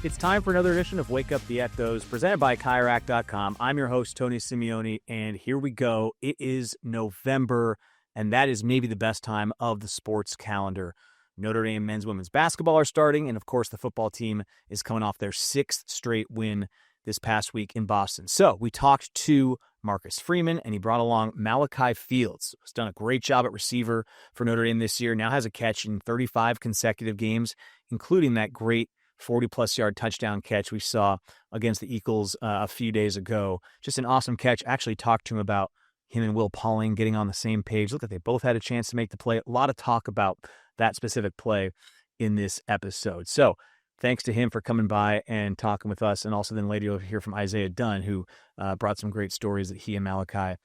It's time for another edition of Wake Up the Echoes, presented by Kayak.com. I'm your host, Tony Simeone, and here we go. It is November, and that is maybe the best time of the sports calendar. Notre Dame men's women's basketball are starting, and of course the football team is coming off their 6th straight win this past week in Boston. So we talked to Marcus Freeman, and he brought along Malachi Fields. He's done a great job at receiver for Notre Dame this year, now has a catch in 35 consecutive games, including that great 40-plus yard touchdown catch we saw against the Eagles a few days ago. Just an awesome catch. Actually talked to him about him and Will Pauling getting on the same page. Look, they both had a chance to make the play. A lot of talk about that specific play in this episode. So thanks to him for coming by and talking with us. And also then later you'll hear from Isaiah Dunn, who brought some great stories that he and Malachi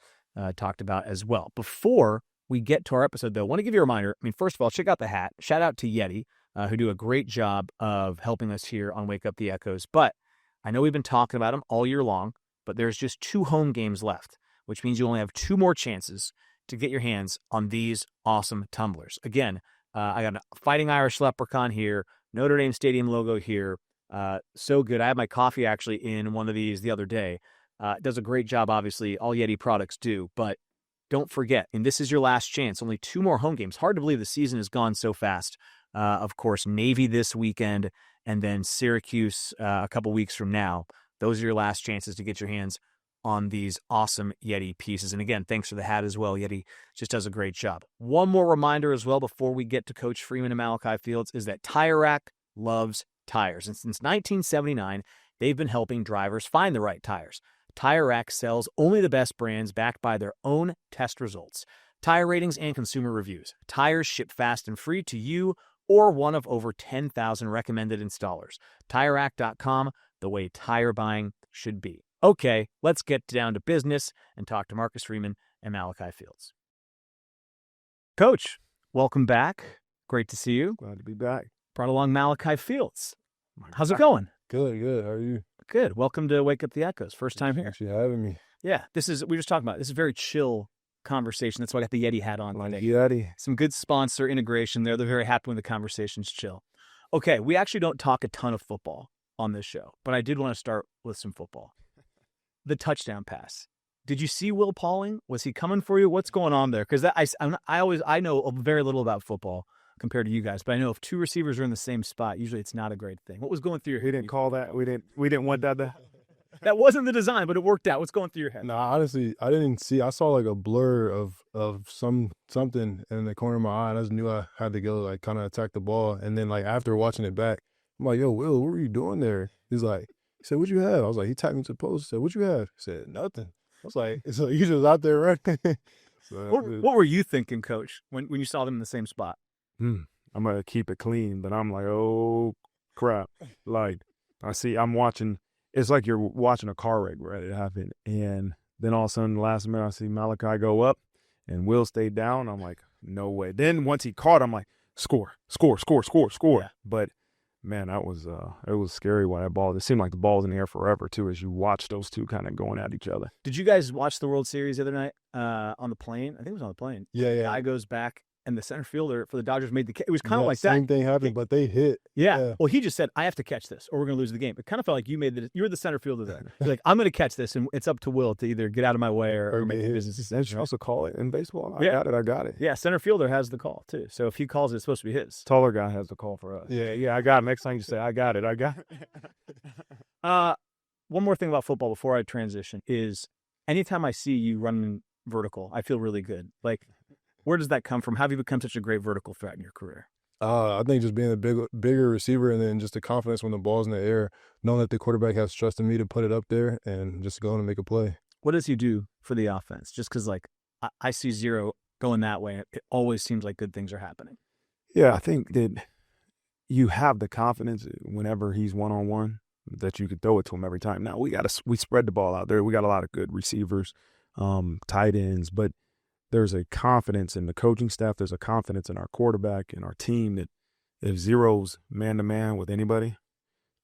talked about as well. Before we get to our episode, though, I want to give you a reminder. I mean, first of all, check out the hat. Shout out to Yeti, who do a great job of helping us here on Wake Up the Echoes. But I know we've been talking about them all year long, but there's just 2 home games left, which means you only have 2 more chances to get your hands on these awesome tumblers. Again, I got a Fighting Irish Leprechaun here, Notre Dame Stadium logo here. So good. I had my coffee actually in one of these the other day. It does a great job, obviously. All Yeti products do, but don't forget, and this is your last chance, only 2 more home games. Hard to believe the season has gone so fast. Of course, Navy this weekend, and then Syracuse a couple weeks from now. Those are your last chances to get your hands on these awesome Yeti pieces. And again, thanks for the hat as well. Yeti just does a great job. One more reminder as well before we get to Coach Freeman and Malachi Fields is that Tire Rack loves tires. And since 1979, they've been helping drivers find the right tires. Tire Rack sells only the best brands backed by their own test results, tire ratings, and consumer reviews. Tires ship fast and free to you or one of over 10,000 recommended installers. TireRack.com, the way tire buying should be. Okay, let's get down to business and talk to Marcus Freeman and Malachi Fields. Coach, welcome back. Great to see you. Glad to be back. Brought along Malachi Fields. How's it going? Good. How are you? Good. Welcome to Wake Up the Echoes. First time here. Thanks for having me. Yeah, we were just talking about, this is a very chill conversation. That's why I got the Yeti hat on Like today. Yeti. Some good sponsor integration there. They're very happy when the conversation's chill. Okay, we actually don't talk a ton of football on this show, but I did want to start with some football. The touchdown pass. Did you see Will Pauling? Was he coming for you? What's going on there? Because I know very little about football compared to you guys, but I know if 2 receivers are in the same spot, usually it's not a great thing. What was going through your head? We didn't call that. We didn't want that. That wasn't the design, but it worked out. What's going through your head? No, honestly, I didn't see. I saw like a blur of something in the corner of my eye, and I just knew I had to go like kind of attack the ball. And then like after watching it back, I'm like, "Yo, Will, what were you doing there?" He said, "What'd you have?" I was like, he tapped me to the post. He said, "What'd you have?" He said, "Nothing." I was like, "So you just out there running?" What were you thinking, Coach, when you saw them in the same spot? I'm going to keep it clean, but I'm like, oh, crap. Like, I'm watching, it's like you're watching a car wreck ready to happen. And then all of a sudden, last minute, I see Malachi go up and Will stay down. I'm like, no way. Then once he caught, I'm like, score. Yeah. But, man, it was scary why that ball, it seemed like the ball was in the air forever, too, as you watch those two kind of going at each other. Did you guys watch the World Series the other night on the plane? I think it was on the plane. Yeah. The guy goes back, and the center fielder for the Dodgers made the catch. It was kind of like that. Same thing happened, but they hit. Yeah. Well, he just said, I have to catch this or we're going to lose the game. It kind of felt like you were the center fielder there. You're like, I'm going to catch this, and it's up to Will to either get out of my way or make the business decision. You also call it in baseball. Yeah. I got it. Yeah, center fielder has the call, too. So if he calls it, it's supposed to be his. Taller guy has the call for us. Yeah. I got it. Next time you say, I got it. One more thing about football before I transition is anytime I see you running vertical, I feel really good. Like, where does that come from? How have you become such a great vertical threat in your career? I think just being a bigger receiver, and then just the confidence when the ball's in the air, knowing that the quarterback has trust in me to put it up there and just go and make a play. What does he do for the offense? Just because, like, I see Zero going that way, it always seems like good things are happening. Yeah, I think that you have the confidence whenever he's one-on-one that you could throw it to him every time. Now, we spread the ball out there. We got a lot of good receivers, tight ends, but there's a confidence in the coaching staff. There's a confidence in our quarterback and our team that if Zero's man-to-man with anybody,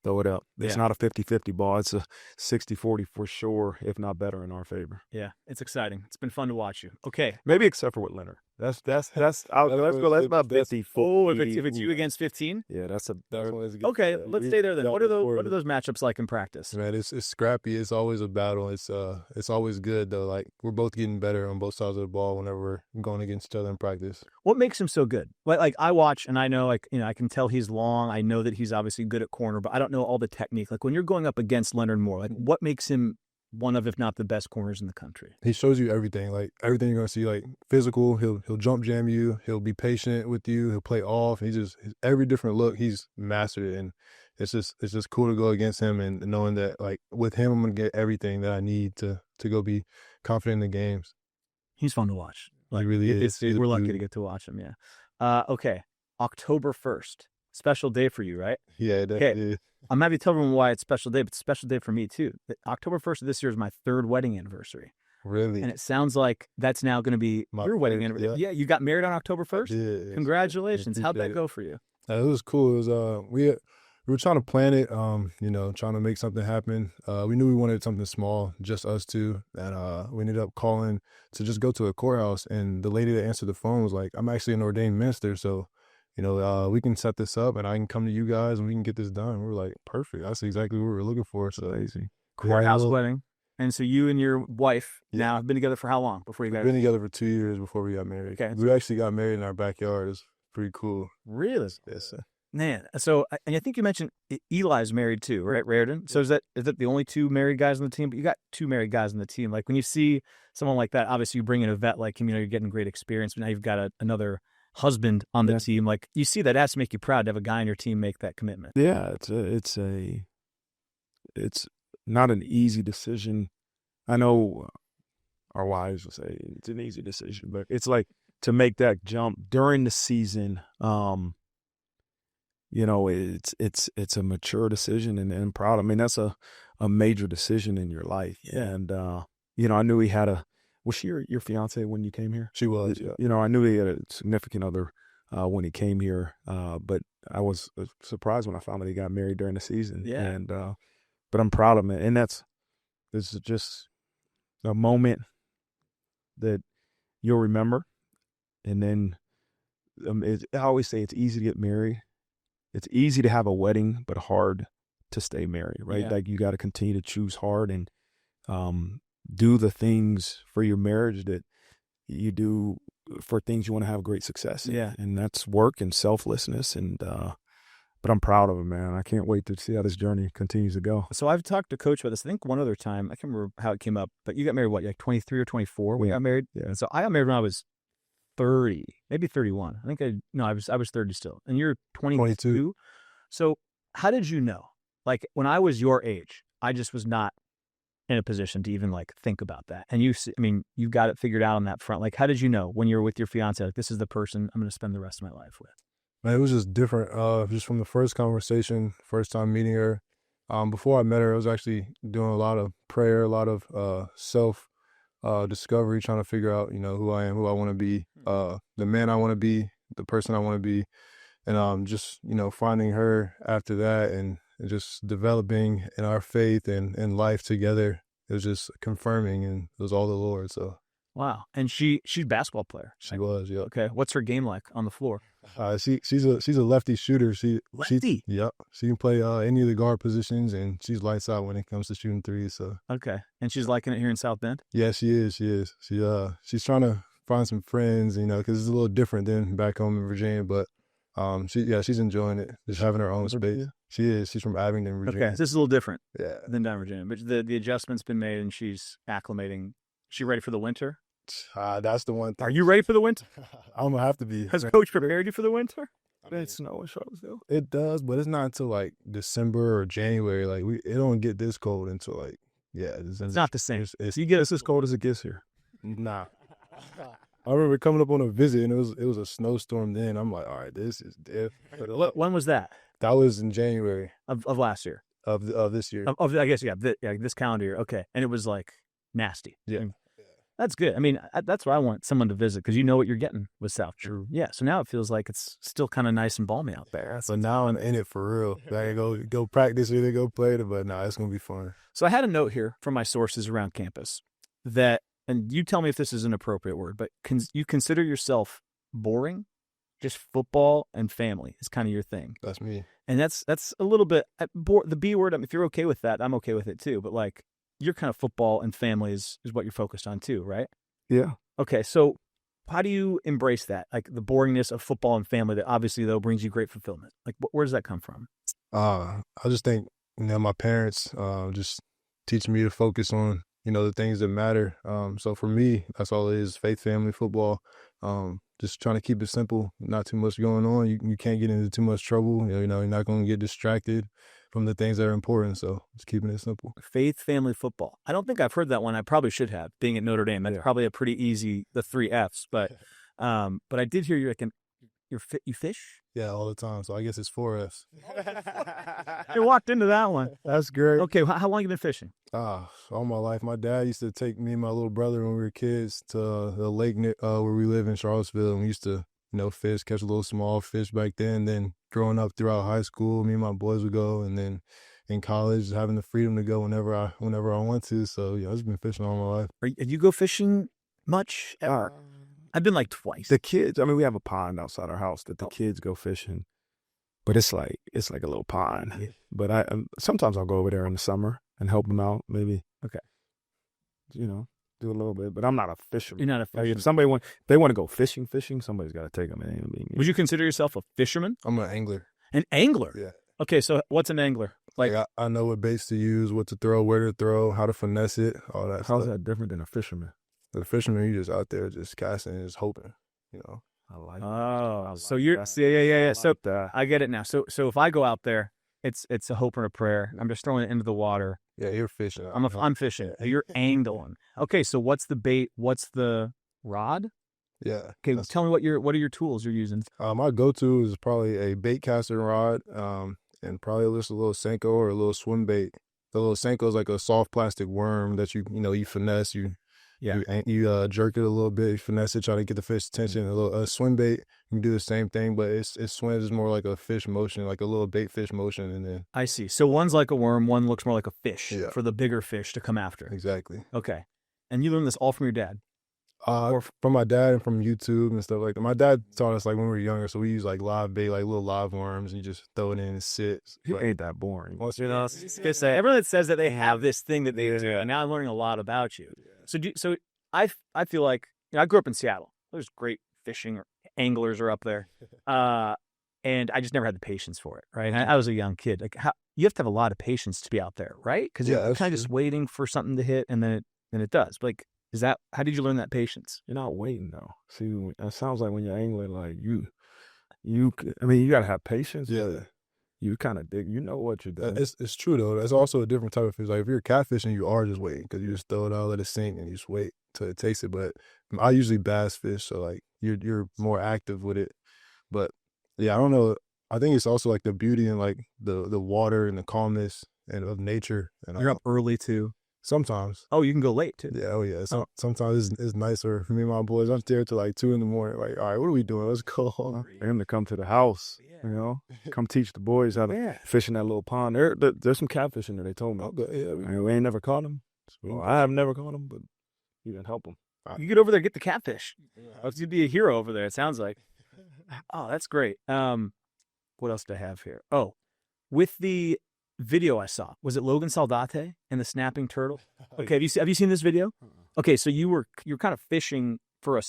throw it up. It's not a 50-50 ball. It's a 60-40 for sure, if not better in our favor. Yeah, it's exciting. It's been fun to watch you. Okay. Maybe except for with Leonard. Let's go. That's about 50. Oh, if it's you against 15? Yeah, that's when it's good. Okay, let's stay there then. What are those matchups like in practice? Man, it's scrappy. It's always a battle. It's always good though. Like we're both getting better on both sides of the ball whenever we're going against each other in practice. What makes him so good? Like I watch and I know I can tell he's long. I know that he's obviously good at corner, but I don't know all the technique. Like when you're going up against Leonard Moore, like what makes him one of, if not the best corners in the country? He shows you everything, like everything you're gonna see, like physical. He'll jump jam you. He'll be patient with you. He'll play off. Every different look he's mastered it, and it's just cool to go against him and knowing that like with him I'm gonna get everything that I need to go be confident in the games. He's fun to watch. Like he really is. We're lucky to get to watch him. Yeah. Okay. October 1st, special day for you, right? Yeah. Okay. I'm happy to tell everyone why it's a special day, but it's a special day for me too. October 1st of this year is my 3rd wedding anniversary. Really? And it sounds like that's now going to be your wedding anniversary. Yeah, you got married on October 1st? Yeah. Congratulations. How'd that go for you? It was cool. It was we were trying to plan it, trying to make something happen. We knew we wanted something small, just us two, and we ended up calling to just go to a courthouse, and the lady that answered the phone was like, "I'm actually an ordained minister, so we can set this up and I can come to you guys and we can get this done." We were like, perfect. That's exactly what we were looking for. So easy. Courthouse wedding. And so you and your wife now have been together for how long before you got married? Been together for 2 years before we got married. Okay. We actually got married in our backyard. It's pretty cool. Really? Yes, sir. Man. So, and I think you mentioned Eli's married too, right? Raridan. So is that the only 2 married guys on the team? But you got 2 married guys on the team. Like when you see someone like that, obviously you bring in a vet like him, you're getting great experience, but now you've got another husband on the team. Like you see that has to make you proud to have a guy on your team make that commitment. Yeah, it's not an easy decision. I know our wives will say it's an easy decision, but it's like to make that jump during the season. It's a mature decision and I'm proud. I mean, that's a major decision in your life. And I knew he had was she your fiance when you came here? She was, yeah. I knew he had a significant other when he came here, but I was surprised when I found that he got married during the season. Yeah. And but I'm proud of him, and this is just a moment that you'll remember. And then I always say it's easy to get married. It's easy to have a wedding, but hard to stay married, right? Yeah. Like you got to continue to choose hard and do the things for your marriage that you do for things you want to have great success in. Yeah. And that's work and selflessness. And but I'm proud of him, man. I can't wait to see how this journey continues to go. So I've talked to Coach about this. I think one other time, I can't remember how it came up, but you got married, like 23 or 24 when you got married? Yeah. So I got married when I was 30, maybe 31. I was 30 still. And you're 22. So how did you know? Like when I was your age, I just was not in a position to even like think about that. And you got it figured out on that front. Like, how did you know when you're with your fiance, like this is the person I'm going to spend the rest of my life with? Man, it was just different. Just from the first conversation, first time meeting her. Before I met her, I was actually doing a lot of prayer, a lot of self discovery, trying to figure out, who I am, who I want to be, the man I want to be, the person I want to be. And just, finding her after that and just developing in our faith and life together. It was just confirming, and it was all the Lord. So wow. And she's a basketball player. She was, yeah. Okay. What's her game like on the floor? She's a lefty shooter. Lefty? Yep. She can play any of the guard positions, and she's lights out when it comes to shooting threes. So okay. And she's liking it here in South Bend? Yeah, she is. She's trying to find some friends, because it's a little different than back home in Virginia. But she's enjoying it, just having her own space. She is. She's from Abingdon, Virginia. Okay, this is a little different. Yeah. Than down Virginia, but the adjustment's been made, and she's acclimating. She ready for the winter? That's the one thing. Are you ready for the winter? I'm gonna have to be. Has Coach prepared you for the winter? It snow in Charlottesville. It does, but it's not until like December or January. Like it don't get this cold until like it's not the same. It's as cold as it gets here. Nah. I remember coming up on a visit and it was a snowstorm then. I'm like, all right, this is different. When was that? That was in January of last year. Of this year. I guess this calendar year. Okay, and it was like nasty. Yeah. That's good. I mean, that's what I want someone to visit because you know what you're getting with South. True. Yeah. So now it feels like it's still kind of nice and balmy out there. So now I'm in it for real. I go practice or they go play it, but it's gonna be fun. So I had a note here from my sources around campus that and you tell me if this is an appropriate word, but you consider yourself boring? Just football and family is kind of your thing. That's me. And that's a little bit the B word. If you're okay with that, I'm okay with it too. But like, you're kind of football and family is what you're focused on too, right? Yeah. Okay, so how do you embrace that? Like the boringness of football and family that obviously though brings you great fulfillment. Like, where does that come from? I just think, my parents just teach me to focus on, the things that matter. So for me, that's all it is: faith, family, football. Just trying to keep it simple, not too much going on. You can't get into too much trouble. You're not going to get distracted from the things that are important. So just keeping it simple. Faith, family, football. I don't think I've heard that one. I probably should have, being at Notre Dame. That's probably a pretty easy, the 3 Fs. But I did hear you you fish? Yeah, all the time. So I guess it's 4 Fs. You walked into that one. That's great. Okay, how long have you been fishing? All my life. My dad used to take me and my little brother when we were kids to the lake where we live in Charlottesville, and we used to, fish, catch a little small fish back then. Then growing up throughout high school, me and my boys would go, and then in college, having the freedom to go whenever I want to. So yeah, I've just been fishing all my life. You go fishing much? I've been like twice. The kids, we have a pond outside our house that the kids go fishing, but it's like a little pond. Yeah. But sometimes I'll go over there in the summer and help them out, maybe. Okay. Do a little bit, but I'm not a fisherman. You're not a fisherman. If somebody they want to go fishing, somebody's got to take them. Would you consider yourself a fisherman? I'm an angler. An angler? Yeah. Okay, so what's an angler? Like I know what baits to use, what to throw, where to throw, how to finesse it, all that. How's that different than a fisherman? The fisherman, you just out there just casting and just hoping, I like. Oh, so you're yeah. So I get it now. So if I go out there, it's a hope and a prayer. I'm just throwing it into the water. Yeah, you're fishing. I'm fishing. You're angling. Okay, so what's the bait? What's the rod? Yeah. Okay, tell me what are your tools you're using? My go-to is probably a bait casting rod, and probably just a little Senko or a little swim bait. The little Senko is like a soft plastic worm that you finesse. You jerk it a little bit, you finesse it, try to get the fish attention. A little swim bait, you can do the same thing, but it swims is more like a fish motion, like a little bait fish motion. And then I see. So one's like a worm, one looks more like a fish for the bigger fish to come after. Exactly. Okay. And you learned this all from your dad? From my dad and from YouTube and stuff like that. My dad taught us like when we were younger, so we use like live bait, like little live worms, and you just throw it in and sit. It ain't that boring. Everyone that says that they have this thing that they do, and now I'm learning a lot about you. So I feel like I grew up in Seattle. There's great fishing, or anglers are up there, and I just never had the patience for it. Right? I was a young kid. Like you have to have a lot of patience to be out there, right? Because you're kind of just waiting for something to hit, and then it does. But like, how did you learn that patience? You're not waiting though. See, it sounds like when you're angling, like you gotta have patience. Yeah. You kind of dig. You know what you're doing. It's true though. That's also a different type of fish. Like if you're catfishing, you are just waiting because you just throw it out, let it sink, and you just wait till it tastes it. But I usually bass fish, so like you're more active with it. But yeah, I don't know. I think it's also like the beauty and like the water and the calmness and of nature. And you're up early too. Sometimes. Oh, you can go late too. Yeah. Oh yeah. Sometimes it's nicer for me and my boys. I'm there till like 2 a.m. Like, all right, what are we doing? Let's go home. For him to come to the house, come teach the boys how to fish in that little pond. There's some catfish in there. They told me. We ain't never caught them. Well, I have never caught them, but you can help them. You get over there, get the catfish. You'd be a hero over there. It sounds like. Oh, that's great. What else do I have here? Oh, with the video I saw, was it Logan Saldate and the snapping turtle? Okay, have you seen this video? Okay, so you're kind of fishing for a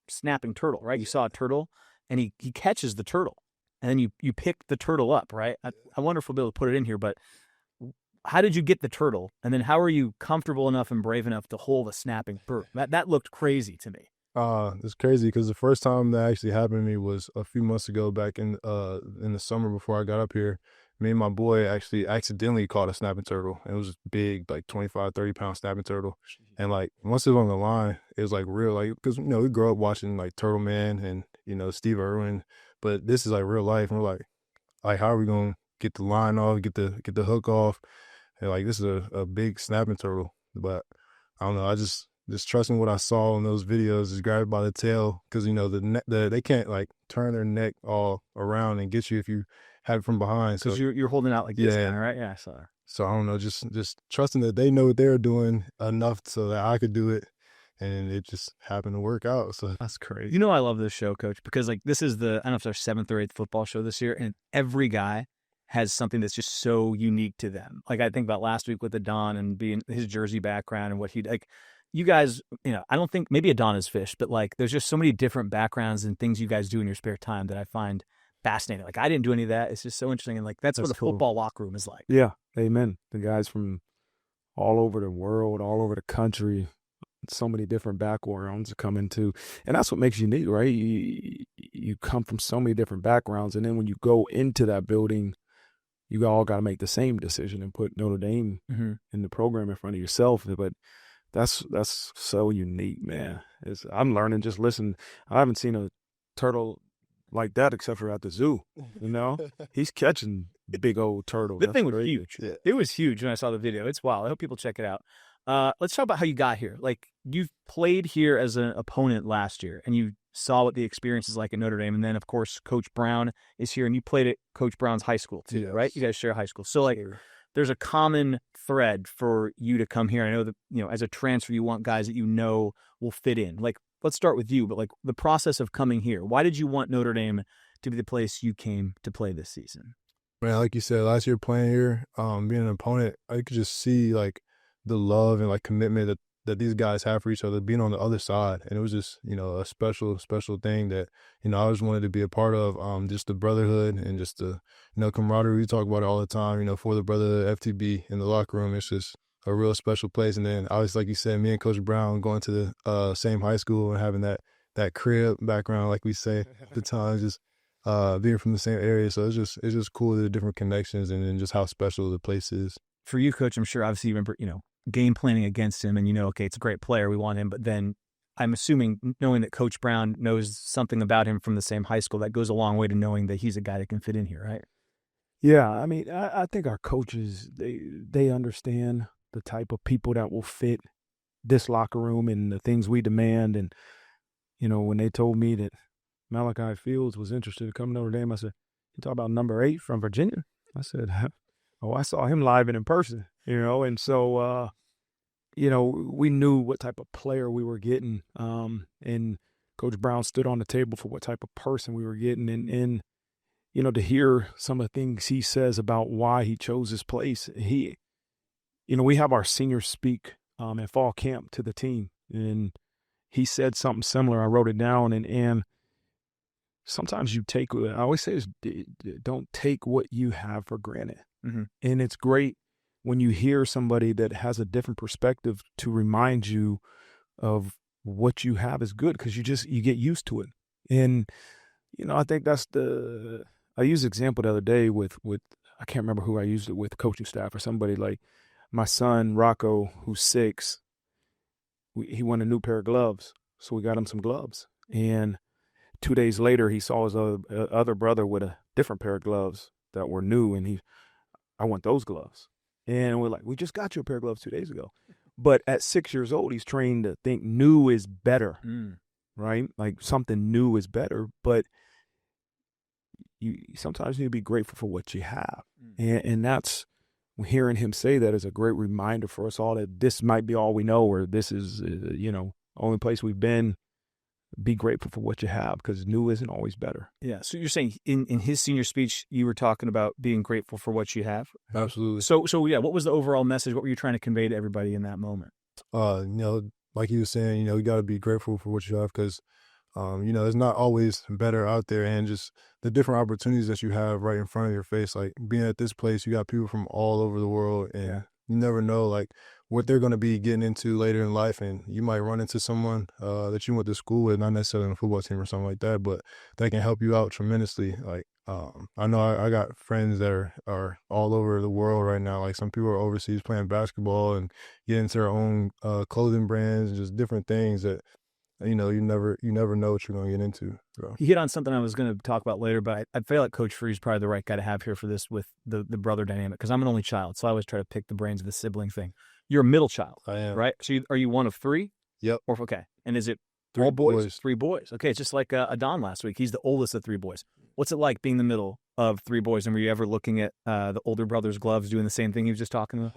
snapping turtle, right? You saw a turtle, and he catches the turtle, and then you pick the turtle up, right? I wonder if we'll be able to put it in here, but how did you get the turtle, and then how are you comfortable enough and brave enough to hold a snapping bird? That looked crazy to me. It's crazy because the first time that actually happened to me was a few months ago, back in the summer before I got up here. Me and my boy actually accidentally caught a snapping turtle. It was big, like 25, 30-pound snapping turtle. And like once it was on the line, it was like real, like because we grew up watching like Turtle Man and Steve Irwin, but this is like real life. And we're like how are we gonna get the line off, get the hook off? And like this is a big snapping turtle. But I don't know, I just trusting what I saw in those videos, is grab it by the tail, because they can't like turn their neck all around and get you if you have it from behind. Because you're holding out like this now, right? Yeah, I saw her. So I don't know, just trusting that they know what they're doing enough so that I could do it. and it just happened to work out. So that's crazy. You know, I love this show, Coach, because like this is I don't know if it's our 7th or 8th football show this year, and every guy has something that's just so unique to them. Like I think about last week with the Dunn and being his Jersey background and what he like. You guys, you know, I don't think maybe Adonis fished, but like there's just so many different backgrounds and things you guys do in your spare time that I find fascinating. Like I didn't do any of that. It's just so interesting. And like that's what a cool. football locker room is like. Yeah. Amen. The guys from all over the world, all over the country, so many different backgrounds come into. And that's what makes you unique, right? You come from so many different backgrounds. And then when you go into that building, you all got to make the same decision and put Notre Dame in the program in front of yourself. But that's so unique, man. I'm learning. Just listen. I haven't seen a turtle like that except for at the zoo. You know, he's catching big old turtles. The thing was huge. Yeah. It was huge when I saw the video. It's wild. I hope people check it out. Let's talk about how you got here. Like you've played here as an opponent last year, and you saw what the experience is like at Notre Dame. And then, of course, Coach Brown is here, and you played at Coach Brown's high school too, yes. right? You guys share high school. So, like, there's a common thread for you to come here. I know that, you know, as a transfer, you want guys that you know will fit in. Like, let's start with you, but like the process of coming here. Why did you want Notre Dame to be the place you came to play this season? Man, like you said, last year playing here, being an opponent, I could just see like the love and like commitment that these guys have for each other, being on the other side. And it was just, you know, a special thing that, you know, I always wanted to be a part of, just the brotherhood and just the, you know, camaraderie. We talk about it all the time, you know, for the brotherhood, FTB in the locker room. It's just a real special place. And then I was, like you said, me and Coach Brown going to the same high school and having that crib background, like we say at the time, just being from the same area. So it's just cool, the different connections and then just how special the place is. For you, Coach, I'm sure obviously you remember, you know, game planning against him and, you know, okay, it's a great player, we want him, but then I'm assuming knowing that Coach Brown knows something about him from the same high school, that goes a long way to knowing that he's a guy that can fit in here, right? Yeah, I mean, I think our coaches, they understand the type of people that will fit this locker room and the things we demand. And, you know, when they told me that Malachi Fields was interested to come to Notre Dame, I said, you talk about number 8 from Virginia? I said, oh, I saw him live and in person, you know, and so, you know, we knew what type of player we were getting, and Coach Brown stood on the table for what type of person we were getting, and you know, to hear some of the things he says about why he chose this place. You know, we have our seniors speak at fall camp to the team, and he said something similar. I wrote it down, and sometimes you take, I always say is, don't take what you have for granted. Mm-hmm. And it's great when you hear somebody that has a different perspective to remind you of what you have is good, because you get used to it. And, you know, I think that's I used an example the other day with I can't remember who I used it with, coaching staff or somebody. Like my son, Rocco, who's 6, he wanted a new pair of gloves. So we got him some gloves. And 2 days later, he saw his other brother with a different pair of gloves that were new. And I want those gloves. And we're like, we just got you a pair of gloves 2 days ago. But at 6 years old, he's trained to think new is better, right? Like something new is better. But you sometimes need to be grateful for what you have. And that's, hearing him say that is a great reminder for us all that this might be all we know, or this is, you know, only place we've been. Be grateful for what you have, because new isn't always better. Yeah. So you're saying in his senior speech, you were talking about being grateful for what you have? Absolutely. So yeah, what was the overall message? What were you trying to convey to everybody in that moment? You know, like he was saying, you know, you got to be grateful for what you have, because, you know, it's not always better out there, and just the different opportunities that you have right in front of your face. Like being at this place, you got people from all over the world, and you never know like what they're going to be getting into later in life. And you might run into someone that you went to school with, not necessarily on a football team or something like that, but they can help you out tremendously. Like, I know I got friends that are all over the world right now. Like some people are overseas playing basketball and getting into their own clothing brands and just different things that, you know, you never know what you're going to get into. So. He hit on something I was going to talk about later, but I feel like Coach Free is probably the right guy to have here for this with the brother dynamic, because I'm an only child, so I always try to pick the brains of the sibling thing. You're a middle child. I am. Right? So are you one of 3? Yep. Or okay. And is it 3 all boys? boys. 3 boys. Okay, it's just like Don last week. He's the oldest of 3 boys. What's it like being the middle of 3 boys? And were you ever looking at the older brother's gloves doing the same thing he was just talking about?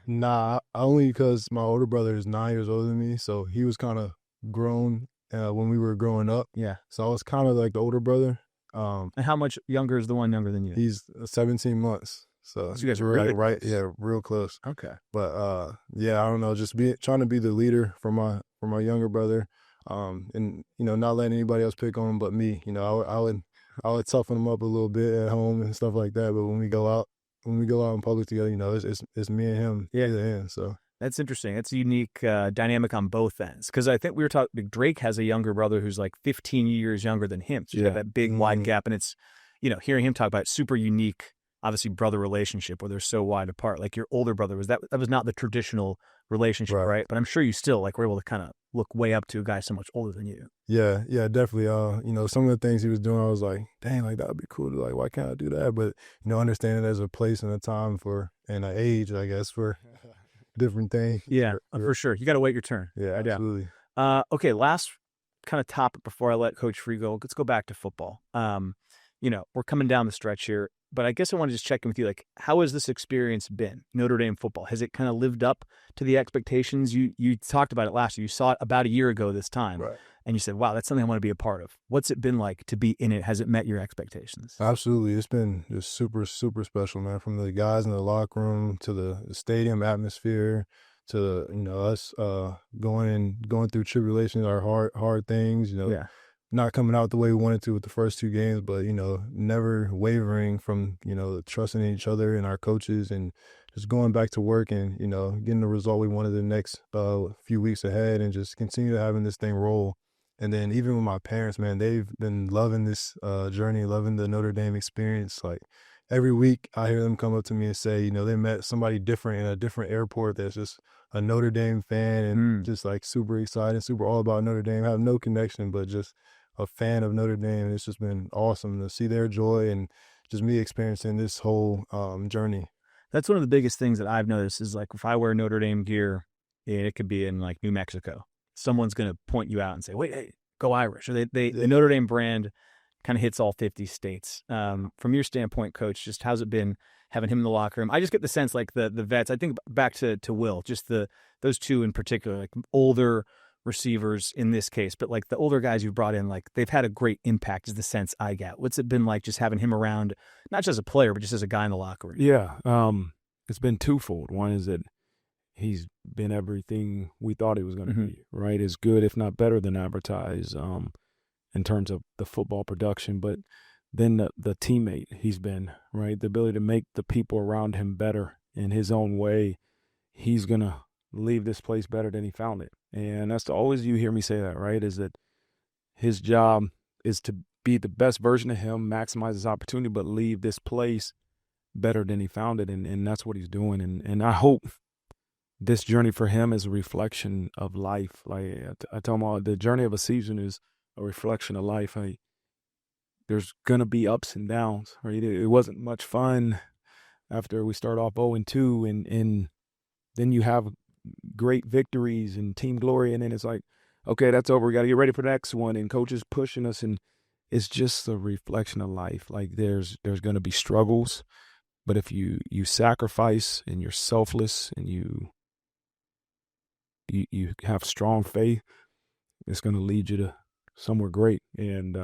Nah, only because my older brother is 9 years older than me, so he was kind of grown when we were growing up. Yeah. So I was kind of like the older brother. And how much younger is the one younger than you? He's 17 months. So you guys are real, really right, close. yeah, real close. Okay. But yeah, I don't know, just trying to be the leader for my younger brother, and not letting anybody else pick on him but me. I would toughen him up a little bit at home and stuff like that. But when we go out in public together, it's me and him. Yeah. Either end. So that's interesting. It's a unique dynamic on both ends. Because I think we were talking, Drake has a younger brother who's like 15 years younger than him. So you have that big wide gap, and it's hearing him talk about it, super unique. Obviously, brother relationship where they're so wide apart. Like your older brother that was not the traditional relationship, right? But I'm sure you still were able to kind of look way up to a guy so much older than you. Yeah, definitely. Some of the things he was doing, I was like, dang, like that would be cool. Like, why can't I do that? But understanding there's a place and a time and an age, I guess, for different things. Yeah, for sure. You got to wait your turn. Yeah, absolutely. Okay, last kind of topic before I let Coach Free go. Let's go back to football. We're coming down the stretch here. But I guess I want to just check in with you, like, how has this experience been, Notre Dame football? Has it kind of lived up to the expectations? You talked about it last year. You saw it about a year ago this time, right? And you said, wow, that's something I want to be a part of. What's it been like to be in it? Has it met your expectations? Absolutely. It's been just super, super special, man, from the guys in the locker room to the stadium atmosphere to, us going through tribulations, our hard things, not coming out the way we wanted to with the first 2 games, but, never wavering from, trusting in each other and our coaches and just going back to work and, getting the result we wanted the next few weeks ahead and just continue having this thing roll. And then even with my parents, man, they've been loving this journey, loving the Notre Dame experience. Like every week I hear them come up to me and say, they met somebody different in a different airport that's just a Notre Dame fan and just like super excited, super all about Notre Dame, have no connection, but just a fan of Notre Dame. And it's just been awesome to see their joy and just me experiencing this whole journey. That's one of the biggest things that I've noticed is like if I wear Notre Dame gear, it could be in like New Mexico. Someone's going to point you out and say, wait, hey, go Irish. Or the Notre Dame brand kind of hits all 50 states. From your standpoint, Coach, just how's it been having him in the locker room? I just get the sense like the vets, I think back to Will, just those two in particular, like older receivers in this case, but like the older guys you've brought in, like they've had a great impact is the sense I get. What's it been like just having him around, not just as a player, but just as a guy in the locker room? Yeah, it's been twofold. One is that he's been everything we thought he was going to be, right? As good, if not better than advertised in terms of the football production. But then the teammate he's been, right? The ability to make the people around him better in his own way. He's going to leave this place better than he found it. And that's always you hear me say that, right? Is that his job is to be the best version of him, maximize his opportunity, but leave this place better than he found it. And that's what he's doing. And I hope this journey for him is a reflection of life. Like I tell him all, the journey of a season is a reflection of life. There's going to be ups and downs, right? It wasn't much fun after we start off 0-2 and then you have great victories and team glory. And then it's like, okay, that's over. We got to get ready for the next one. And coach is pushing us. And it's just a reflection of life. Like there's going to be struggles, but if you sacrifice and you're selfless and you have strong faith, it's going to lead you to somewhere great. And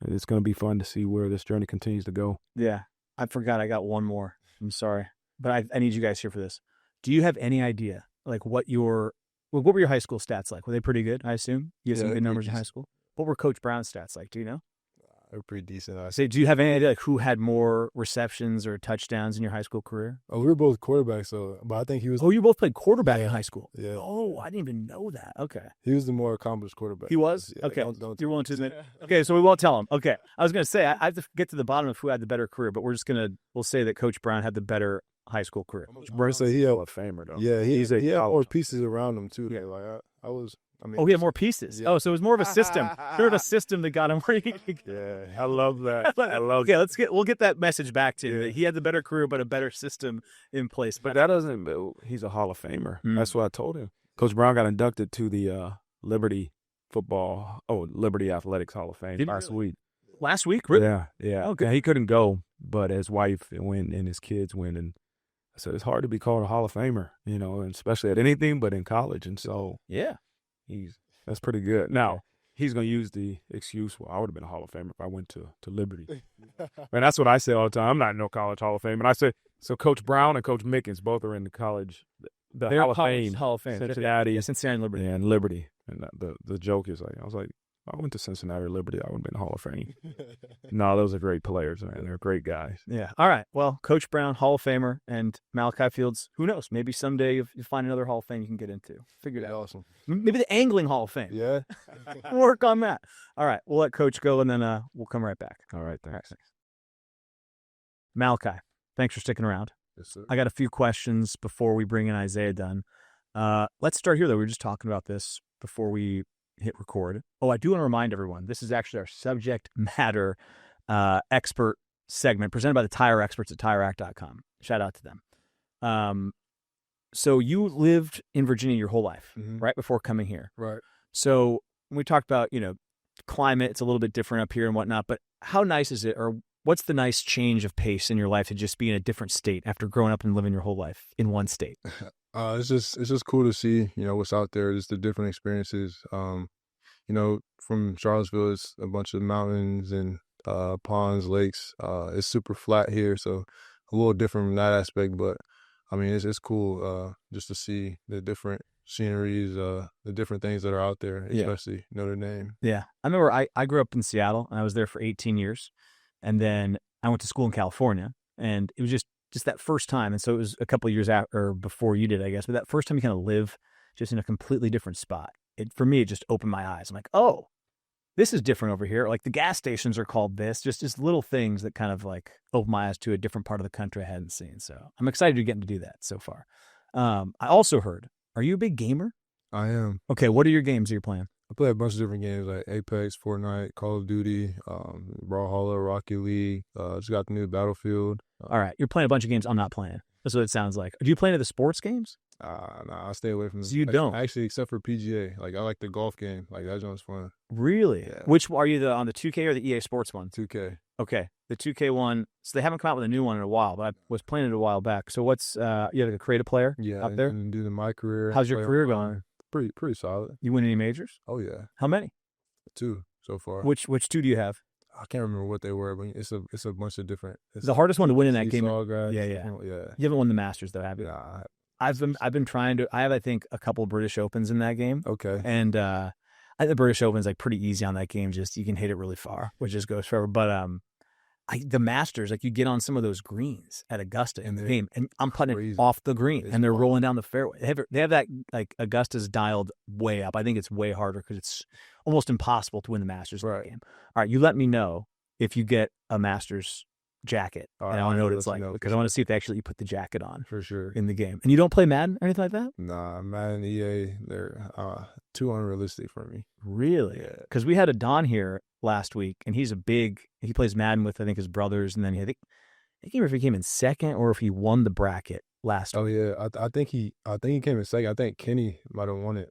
it's going to be fun to see where this journey continues to go. Yeah. I forgot I got one more. I'm sorry, but I need you guys here for this. Do you have any idea, like what were your high school stats like? Were they pretty good, I assume? You had some good numbers in high school? What were Coach Brown's stats like? Do you know? They're pretty decent. Do you have any idea like who had more receptions or touchdowns in your high school career? Oh, we were both quarterbacks, but I think he was. Oh, you both played quarterback in high school? Yeah. Oh, I didn't even know that. Okay. He was the more accomplished quarterback. He was? Yeah, okay. Don't You're willing to admit? Okay, so we won't tell him. Okay. I was going to say, I have to get to the bottom of who had the better career, but we'll say that Coach Brown had the better high school career. Coach say he had a famer though. Yeah, he had more pieces around him too. Yeah. Like he had more pieces. Yeah. Oh, so it was more of a system. Sort of a system that got him where he could. Yeah, I love that. Okay, we'll get that message back to you. That he had the better career, but a better system in place. But that doesn't. He's a Hall of Famer. That's what I told him. Coach Brown got inducted to the Liberty Athletics Hall of Fame last week. Last week? Yeah. Okay. He couldn't go, but his wife went and his kids went, and I said, it's hard to be called a Hall of Famer, you know, and especially at anything but in college. And so Yeah. that's pretty good. Now, he's going to use the excuse, well, I would have been a Hall of Famer if I went to Liberty. And that's what I say all the time. I'm not no college Hall of Fame. And I say, so Coach Brown and Coach Mickens both are in the college, the They're Hall of Fame. Hall of Fame. Cincinnati. Yeah, Cincinnati and Liberty. And Liberty. And the joke is like, I was like, I went to Cincinnati or Liberty, I would have been in the Hall of Fame. No, those are great players, man. They're great guys. Yeah. All right. Well, Coach Brown, Hall of Famer, and Malachi Fields, who knows? Maybe someday if you find another Hall of Fame you can get into. Figure it out. Awesome. Maybe the Angling Hall of Fame. Yeah. Work on that. All right. We'll let Coach go, and then we'll come right back. All right, thanks. Malachi, thanks for sticking around. Yes, sir. I got a few questions before we bring in Isaiah Dunn. Let's start here, though. We were just talking about this before we hit record. Oh, I do want to remind everyone, this is actually our subject matter expert segment presented by the tire experts at TireRack.com. Shout out to them. So you lived in Virginia your whole life, right before coming here. Right. So when we talked about, climate, it's a little bit different up here and whatnot, but how nice is it, or what's the nice change of pace in your life to just be in a different state after growing up and living your whole life in one state? It's just cool to see, what's out there, just the different experiences. From Charlottesville, it's a bunch of mountains and ponds, lakes. It's super flat here, so a little different from that aspect. But I mean, it's cool just to see the different sceneries, the different things that are out there, especially Notre Dame. Yeah, I remember I grew up in Seattle and I was there for 18 years, and then I went to school in California, and it was just that first time. And so it was a couple of years after, or before you did, I guess, but that first time you kind of live just in a completely different spot. For me, it just opened my eyes. I'm like, oh, this is different over here. Like the gas stations are called this, just little things that kind of like opened my eyes to a different part of the country I hadn't seen. So I'm excited to get to do that so far. I also heard, are you a big gamer? I am. Okay, what are your games that you're playing? I play a bunch of different games like Apex, Fortnite, Call of Duty, Brawlhalla, Rocket League. Just got the new Battlefield. All right, you're playing a bunch of games I'm not playing. That's what it sounds like. Do you play any of the sports games? Nah, I stay away from. So you don't? Actually, except for PGA. Like I like the golf game. Like that one's fun. Really? Yeah. Which are you, on the 2K or the EA Sports one? 2K. Okay, the 2K one. So they haven't come out with a new one in a while, but I was playing it a while back. So what's you have like a creative player out there? And do my career. How's your career going? Pretty solid. You win any majors? Oh yeah. How many? 2 so far. Which 2 do you have? I can't remember what they were, but it's a bunch of different. The hardest one to win in that game. Guys, yeah. You haven't won the Masters though, have you? Nah. I've been trying to. I have, I think, a couple British Opens in that game. Okay. And I think the British Open's like pretty easy on that game. Just you can hit it really far, which just goes forever. But the Masters, like you get on some of those greens at Augusta in the game, and I'm putting it off the green, and they're rolling down the fairway. They have that, like Augusta's dialed way up. I think it's way harder because it's almost impossible to win the Masters in that game. All right, you let me know if you get a Masters jacket, and I want to know what it's like because I want to see if they actually put the jacket on for sure in the game. And you don't play Madden or anything like that? Nah, Madden, EA, they're too unrealistic for me. Really? Yeah. Because we had a Don here last week, and he plays Madden with, I think, his brothers, and then I think if he came in second or if he won the bracket last week. Oh yeah, I think he came in second. I think Kenny might have won it.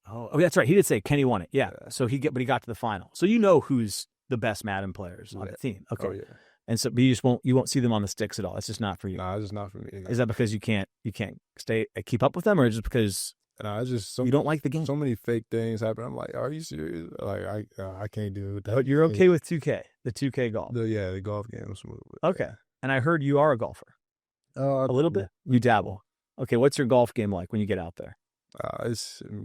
Oh, that's right. He did say Kenny won it. Yeah. So he got to the final. So you know who's the best Madden players on the team. Okay. Oh yeah. And so, but you won't see them on the sticks at all. It's just not for you. Nah, it's just not for me. Is that because you can't keep up with them, or just because it's just you don't like the game? So many fake things happen. I'm like, are you serious? Like I can't do it. But you're okay with 2K, the 2K golf. The golf game was smooth. Okay. And I heard you are a golfer. A little bit. You dabble. Okay. What's your golf game like when you get out there?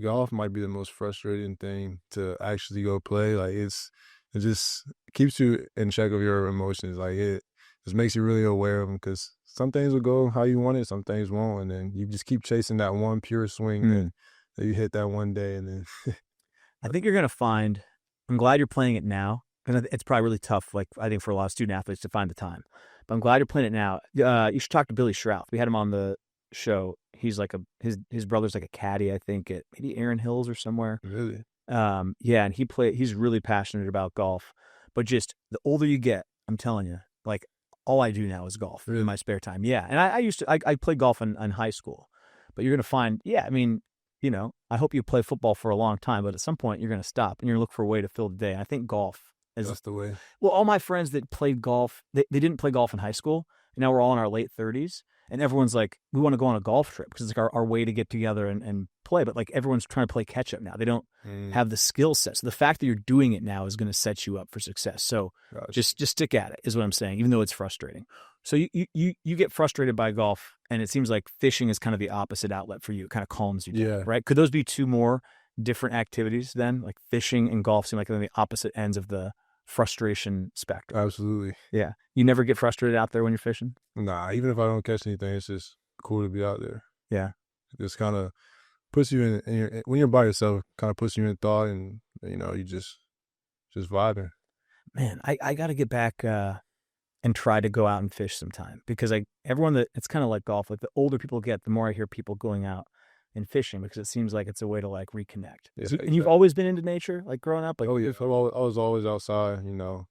Golf might be the most frustrating thing to actually go play. Like it just keeps you in check of your emotions. Like it just makes you really aware of them because some things will go how you want it, some things won't, and then you just keep chasing that one pure swing that you hit that one day, and then I think you're gonna find. I'm glad you're playing it now because it's probably really tough. Like I think for a lot of student athletes to find the time, but I'm glad you're playing it now. You should talk to Billy Shrouth. We had him on the show. He's like his brother's like a caddy, I think, at maybe Erin Hills or somewhere. Really. Yeah, and he's really passionate about golf, but just the older you get, I'm telling you, like all I do now is golf in my spare time. Yeah, and I played golf in high school, but you're gonna find, I mean, I hope you play football for a long time, but at some point you're gonna stop and you're gonna look for a way to fill the day. I think golf is that's the way. Well, all my friends that played golf, they didn't play golf in high school, and now we're all in our late 30s, and everyone's like, we want to go on a golf trip because it's like our way to get together and play. But like everyone's trying to play catch up now. They don't have the skill set. So the fact that you're doing it now is going to set you up for success. So just stick at it is what I'm saying, even though it's frustrating. So you get frustrated by golf, and it seems like fishing is kind of the opposite outlet for you. It kind of calms you down, right? Could those be two more different activities then? Like fishing and golf seem like they're the opposite ends of the frustration spectrum. Absolutely. Yeah. You never get frustrated out there when you're fishing? Nah, even if I don't catch anything, it's just cool to be out there. Yeah. It just kind of puts you when you're by yourself, kind of puts you in thought, and you just vibing. Man, I got to get back and try to go out and fish sometime, because it's kind of like golf. Like the older people get, the more I hear people going out and fishing, because it seems like it's a way to like reconnect. Yeah, and you've always been into nature, like growing up? Like, oh yeah, I was always outside,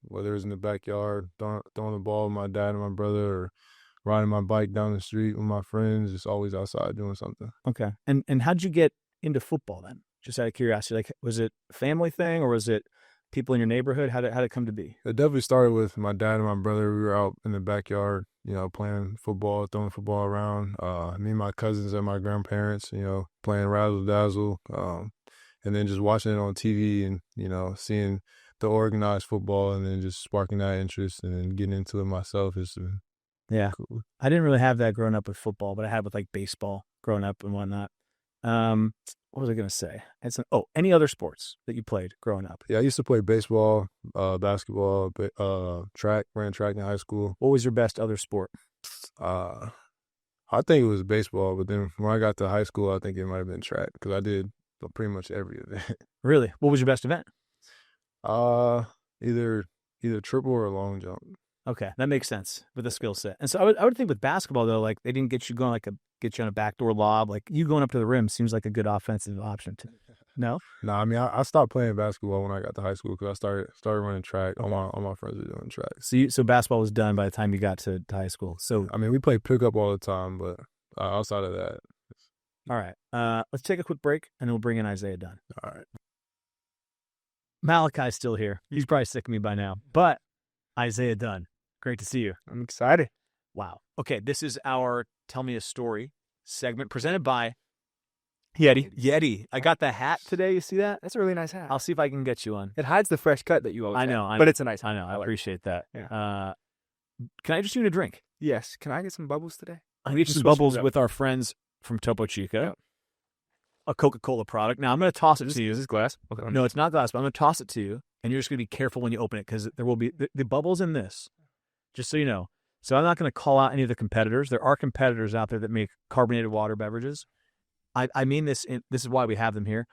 whether it was in the backyard, throwing the ball with my dad and my brother, or riding my bike down the street with my friends, just always outside doing something. Okay. And how'd you get into football then? Just out of curiosity, like, was it a family thing, or was it people in your neighborhood? How'd it come to be? It definitely started with my dad and my brother. We were out in the backyard, playing football, throwing football around. Me and my cousins and my grandparents, playing razzle dazzle, and then just watching it on TV and seeing the organized football, and then just sparking that interest and then getting into it myself is cool. I didn't really have that growing up with football, but I had with like baseball growing up and whatnot. What was I going to say? Any other sports that you played growing up? Yeah, I used to play baseball, basketball, ran track in high school. What was your best other sport? I think it was baseball, but then when I got to high school, I think it might have been track, because I did pretty much every event. Really? What was your best event? Either triple or long jump. Okay, that makes sense with the skill set. And so I would think with basketball though, like they didn't get you going get you on a backdoor lob. Like you going up to the rim seems like a good offensive option too. No? No, I mean I stopped playing basketball when I got to high school, because I started running track. All my friends were doing track. So basketball was done by the time you got to high school. So I mean we played pickup all the time, but outside of that. All right. Let's take a quick break, and we'll bring in Isaiah Dunn. All right. Malachi's still here. He's probably sick of me by now, but Isaiah Dunn, great to see you. I'm excited. Wow. Okay, this is our Tell Me a Story segment presented by Yeti. I got the hat today. You see that? That's a really nice hat. I'll see if I can get you one. It hides the fresh cut that you always I know. but it's a nice hat. I know. I appreciate that. Yeah. Can I just you a drink? Yes. Can I get some bubbles today? I'm going to get you some bubbles with our friends from Topo Chico, a Coca-Cola product. Now, I'm going to toss it to you. Is this glass? Okay. No, it's not glass, but I'm going to toss it to you, and you're just going to be careful when you open it, because there will be the bubbles in this, just so you know. So I'm not going to call out any of the competitors. There are competitors out there that make carbonated water beverages. I mean this is why we have them here.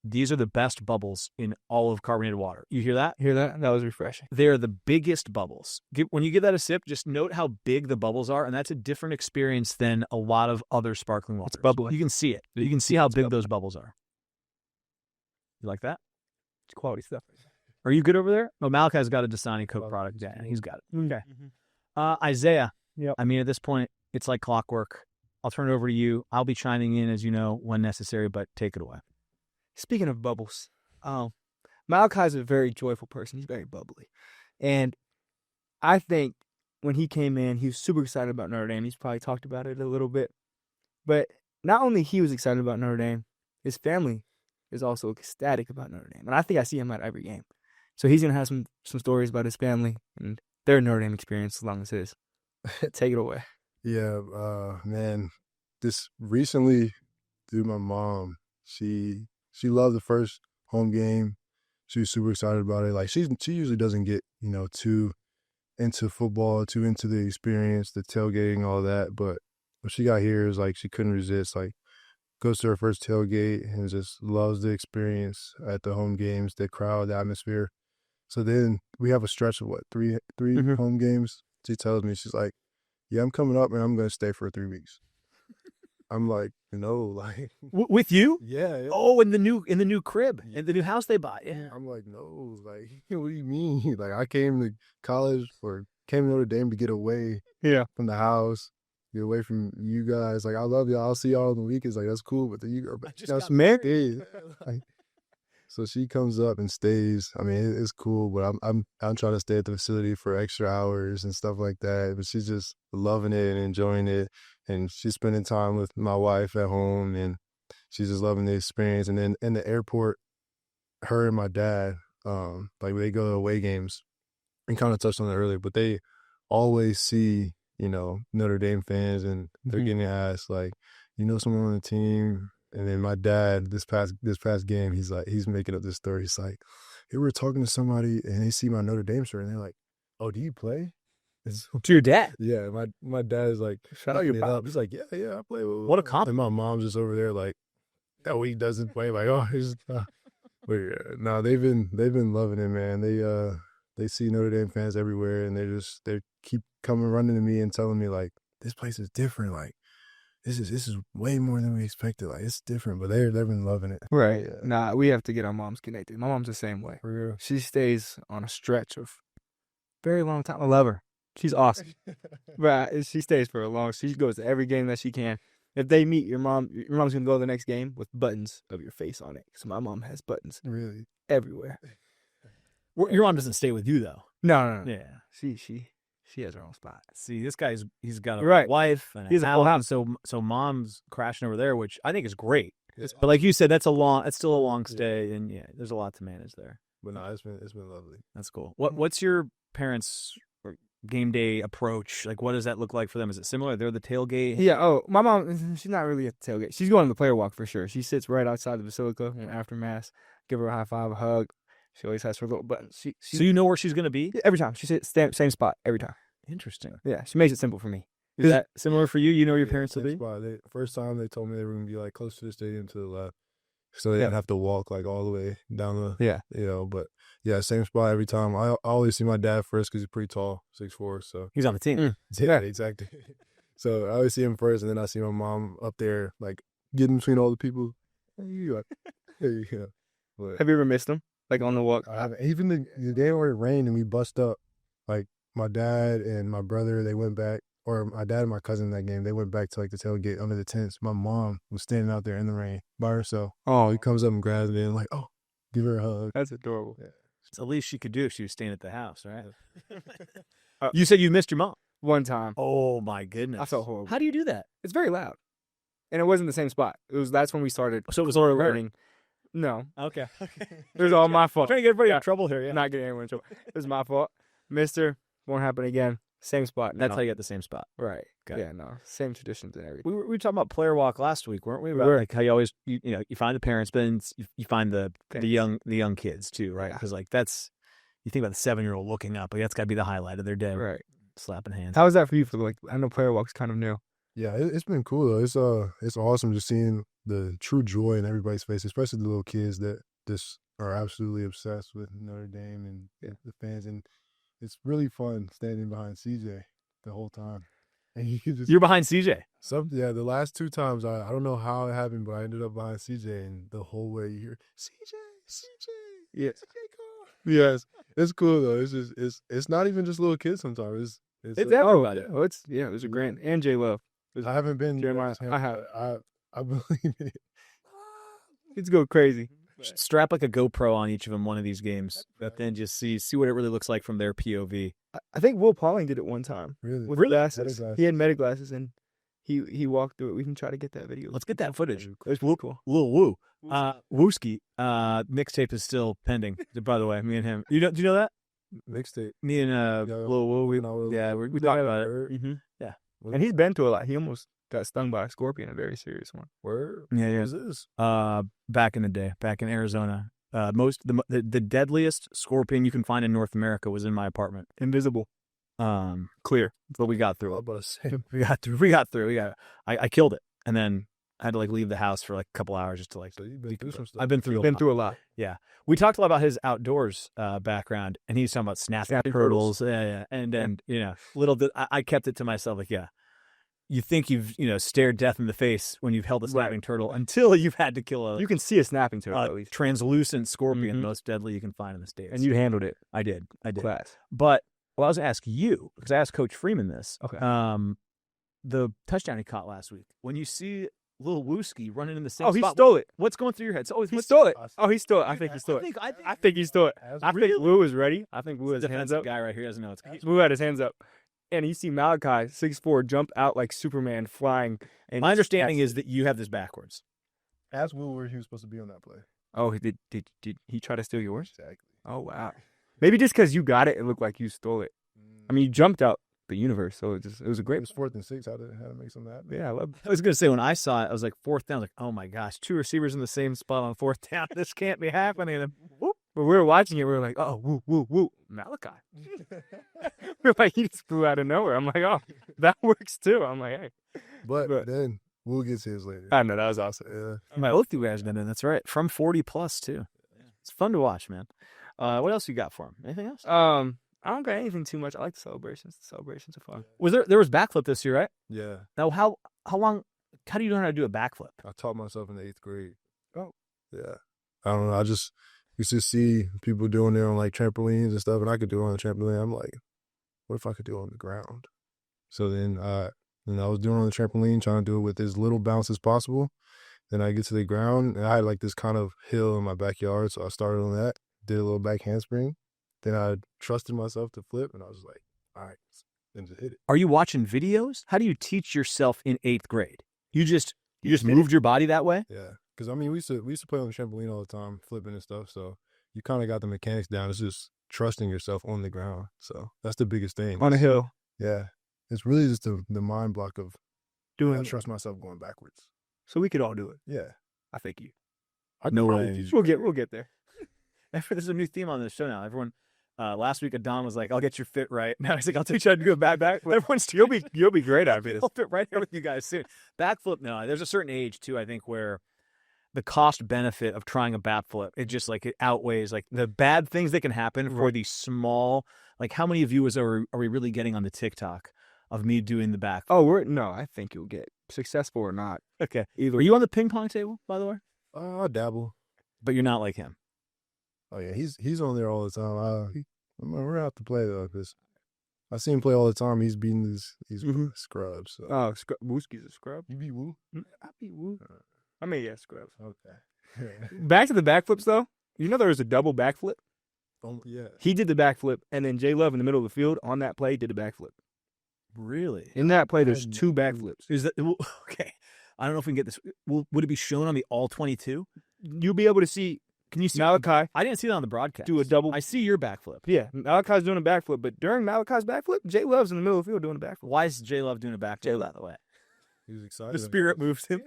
These are the best bubbles in all of carbonated water. You hear that? Hear that? That was refreshing. They're the biggest bubbles. When you give that a sip, just note how big the bubbles are, and that's a different experience than a lot of other sparkling waters. It's bubbly. You can see it. You can see how big those bubbles are. You like that? It's quality stuff. Are you good over there? Oh, Malachi's got a Dasani Coke product. Yeah, he's got it. Okay. Isaiah, I mean, at this point, it's like clockwork. I'll turn it over to you. I'll be chiming in, as you know, when necessary, but take it away. Speaking of bubbles, Malachi's a very joyful person. He's very bubbly. And I think when he came in, he was super excited about Notre Dame. He's probably talked about it a little bit. But not only he was excited about Notre Dame, his family is also ecstatic about Notre Dame. And I think I see him at every game. So he's going to have some stories about his family and their Notre Dame experience as long as his. Take it away. Yeah, man, this recently, dude, my mom, she loved the first home game. She was super excited about it. Like she usually doesn't get, too into football, too into the experience, the tailgating, all that. But when she got here, it was like she couldn't resist. Like goes to her first tailgate and just loves the experience at the home games, the crowd, the atmosphere. So then we have a stretch of three home games. She tells me, she's like, yeah, I'm coming up and I'm going to stay for 3 weeks. I'm like, no, like with you? Yeah. Oh, in the new crib, in the new house they bought. Yeah. I'm like, no, like, what do you mean? Like, I came to college or came to Notre Dame to get away from the house, get away from you guys. Like, I love y'all. I'll see y'all on the weekends. Like, that's cool. But then you got married. Like, so she comes up and stays. I mean, it's cool, but I'm trying to stay at the facility for extra hours and stuff like that. But she's just loving it and enjoying it. and she's spending time with my wife at home, and she's just loving the experience. And then in the airport, her and my dad, like they go to away games. We kind of touched on it earlier, but they always see, Notre Dame fans, and they're getting asked like, someone on the team. And then my dad, this past game, he's making up this story. He's like, hey, we're talking to somebody, and they see my Notre Dame shirt, and they're like, oh, do you play? To your dad? Yeah, my dad is like, shout out your pop. He's like, yeah, I play. What a compliment. And my mom's just over there like, no, he doesn't play. Like, oh, he's. But yeah, no, they've been loving it, man. They see Notre Dame fans everywhere, and they keep coming running to me and telling me like, this place is different. Like, this is way more than we expected. Like, it's different, but they've been loving it. Right. Yeah. Nah, we have to get our moms connected. My mom's the same way. For real. She stays on a stretch of very long time. I love her. She's awesome. But she stays for a long. She goes to every game that she can. If they meet your mom's gonna go to the next game with buttons of your face on it. So my mom has buttons Really? everywhere. Your mom doesn't stay with you, though. No. Yeah. She has her own spot. See, this guy's he's got a Right. wife and He's a a full house, so mom's crashing over there, which I think is great. But like you said, it's still a long stay, and yeah, there's a lot to manage there. But no, it's been lovely. That's cool. What's your parents' game day approach? Like, what does that look like for them? Is it similar? They're the tailgate. Yeah. Oh, my mom. She's not really at the tailgate. She's going to the player walk for sure. She sits right outside the Basilica and after mass. Give her a high five, a hug. She always has her little buttons. So you know where she's gonna be every time. She sits same spot every time. Interesting. Yeah, she makes it simple for me. Is that similar for you? You know where your parents will Same be? spot. First time they told me they were gonna be like close to the stadium to the left, so they didn't have to walk like all the way down the. Yeah. But yeah, same spot every time. I always see my dad first because he's pretty tall, 6'4", so He's on the team. yeah, exactly. So I always see him first, and then I see my mom up there like getting between all the people. Hey, you like, there you go. But Have you ever missed them? Like on the walk? I haven't. Even the day where it rained and we bust up, like my dad and my brother, they went back, or my dad and my cousin that game, they went back to like the tailgate under the tents. My mom was standing out there in the rain by herself. Oh, He comes up and grabs me and like, oh, give her a hug. that's adorable. Yeah. It's the least she could do if she was staying at the house, right? You said you missed your mom. One time. Oh my goodness! I felt horrible. How do you do that? It's very loud. And it wasn't the same spot. That's when we started. So it was sort of her. learning. No. Okay. It was all my fault. Trying to get everybody in trouble here. Yeah. Not getting anyone in trouble. It was my fault. Mister, won't happen again. Same spot. That's now. how you get the same spot. Right. Okay. Yeah, no. Same traditions and everything. We were talking about player walk last week, weren't we? We About were. like how you always you find the parents, but then you find the Parents. young kids too, right? Yeah. Because like you think about the 7-year-old looking up, like that's got to be the highlight of their day, Right. slapping hands. How was that for you? I know player walk's kind of new. Yeah, it's been cool though. It's awesome just seeing the true joy in everybody's face, especially the little kids that just are absolutely obsessed with Notre Dame and the fans. And it's really fun standing behind CJ the whole time. And you can just You're behind CJ. the last 2 times I don't know how it happened, but I ended up behind CJ, and the whole way you hear CJ. Yeah. CJ call. Yes, it's cool though. It's just it's not even just little kids sometimes. It's everybody. Oh, it was a grand. And J Love. I haven't been. Jeremiah, I have. I believe it. It's go crazy. Strap like a GoPro on each of them one of these games, but then just see what it really looks like from their POV. I think Will Pauling did it one time. Really? With Really? glasses. Meta-glasses. He had meta glasses and he walked through it. We can try to get that video. Let's get that footage. It's really cool. Lil Woo. Wooski. Mixtape is still pending, by the way, me and him. Do you know that? Mixtape. Me and Lil Woo, we talked about it. Mm-hmm. Yeah. And he's been through a lot. He almost got stung by a scorpion, a very serious one. Word. Yeah. What is this? Back in the day, back in Arizona. The deadliest scorpion you can find in North America was in my apartment. Invisible. Clear. But we got through I it. was about to say. We got through. I killed it, and then I had to like leave the house for like a couple hours just to like. So you've been through some stuff. I've been through. Been through a lot. Yeah, we talked a lot about his outdoors background, and he's talking about snapping turtles. Yeah, and little. I kept it to myself. Like, yeah, you think you've stared death in the face when you've held a snapping turtle until you've had to kill You can see a snapping turtle at a least. translucent scorpion, Mhm. most deadly you can find in the States. And you handled it. I did. Class. But I was going to ask you, because I asked Coach Freeman this. Okay. The touchdown he caught last week. When you see Lil Wooski running in the same Oh, he spot, stole it. what's going through your head? So He stole it. Oh, he stole it. I think he stole I it. think I think he stole it. I think Really? Woo was ready. I think Woo had his hands defensive up. guy right here doesn't know what's going on. Woo had his hands up. and you see Malachi 6'4" jump out like Superman flying. And My understanding is that you have this backwards. Ask Will where he was supposed to be on that play. Oh, did he try to steal yours? Exactly. Oh wow. Maybe just because you got it, it looked like you stole it. I mean, you jumped out the universe, so it was a It great. was 4th and 6. How to make something happen? Yeah, I love. I was going to say, when I saw it, I was like, 4th down. I was like, oh my gosh, 2 receivers in the same spot on 4th down. This can't be happening. And whoop. But we were watching it. We were like, oh, woo, woo, woo, Malachi. We're like, he just flew out of nowhere. I'm like, oh, that works too. I'm like, hey. But But- then we'll get to his later. I know, that was awesome. Yeah. My both you guys been in. That's right. From 40 plus too. It's fun to watch, man. What else you got for him? Anything else? I don't got anything too much. I like the celebrations. The celebrations are fun. There was backflip this year, right? Yeah. Now, how do you learn how to do a backflip? I taught myself in the 8th grade. Oh. Yeah. I don't know. I just used to see people doing it on like trampolines and stuff, and I could do it on the trampoline. I'm like, what if I could do it on the ground? So then I was doing it on the trampoline, trying to do it with as little bounce as possible. Then I get to the ground, and I had like this kind of hill in my backyard, so I started on that, did a little back handspring. Then I trusted myself to flip, and I was like, all right, then just hit it. Are you watching videos? How do you teach yourself in 8th grade? You just moved your body that way? Yeah, because I mean, we used to play on the trampoline all the time, flipping and stuff. So you kind of got the mechanics down. It's just trusting yourself on the ground. So that's the biggest thing. On a hill. Yeah, it's really just the mind block of Doing I trust myself going backwards. So we could all do it. Yeah, I think you. No probably way. teach We'll get there. There's a new theme on this show now. Everyone, last week, Don was like, "I'll get your fit right." Now he's like, "I'll teach you how to do a back." Everyone's You'll be great at it. I'll fit right here with you guys soon. Backflip, no. There's a certain age too, I think, where the cost benefit of trying a backflip, it outweighs like the bad things that can happen for these small. Like, how many viewers are we really getting on the TikTok of me doing the back? Oh, no. I think you'll get successful or not. Okay. Either. Were you on the ping pong table, by the way? I dabble. But you're not like him. Oh yeah, he's on there all the time. We're gonna have to play though, because I see him play all the time. He's beating these scrubs. So. Oh, Wooski's a scrub. You beat Woo? I beat Woo. I mean, yeah, scrubs. Okay. Back to the backflips, though. You know there was a double backflip? Yeah. He did the backflip, and then J Love in the middle of the field on that play did the backflip. Really? In that play, there's 2 backflips. Is that okay? I don't know if we can get this. Would it be shown on the all 22? You'll be able to see. Can you see Malachi I didn't see that on the broadcast. do a double? I see your backflip. Yeah, Malachi's doing a backflip, but during Malachi's backflip, J Love's in the middle of the field doing a backflip. Why is J Love doing a backflip, by the way? He was excited. The spirit moves him.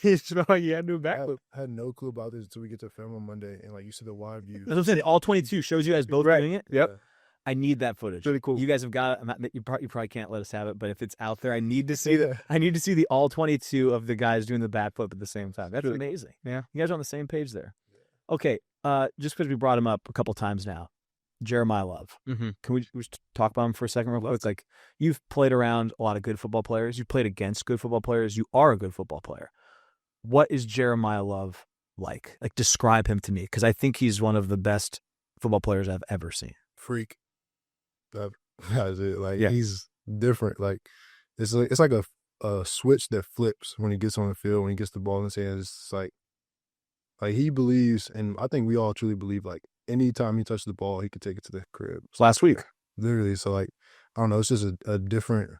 He felt like he had to do a I backflip. had no clue about this until we get to film on Monday, and like you see the wide view. That's what I'm saying. The all 22 shows you guys both Right. doing it. Yep. I need that footage. It's really cool. You guys have got it. You probably can't let us have it, but if it's out there, I need to see Yeah. I need to see the all 22 of the guys doing the backflip at the same time. That's Really amazing. Yeah. You guys are on the same page there. Okay. Just because we brought him up a couple times now, Jeremiah Love. Mm-hmm. Can we just talk about him for a second real quick? It's like, you've played around a lot of good football players. You've played against good football players. You are a good football player. What is Jeremiah Love like? Like, describe him to me, because I think he's one of the best football players I've ever seen. Freak. That's it. Like Yeah. he's different. Like it's like a switch that flips when he gets on the field, when he gets the ball in his hands. It's like he believes, and I think we all truly believe, like anytime he touches the ball, he could take it to the crib. Last week. Literally. So like, I don't know, it's just a different,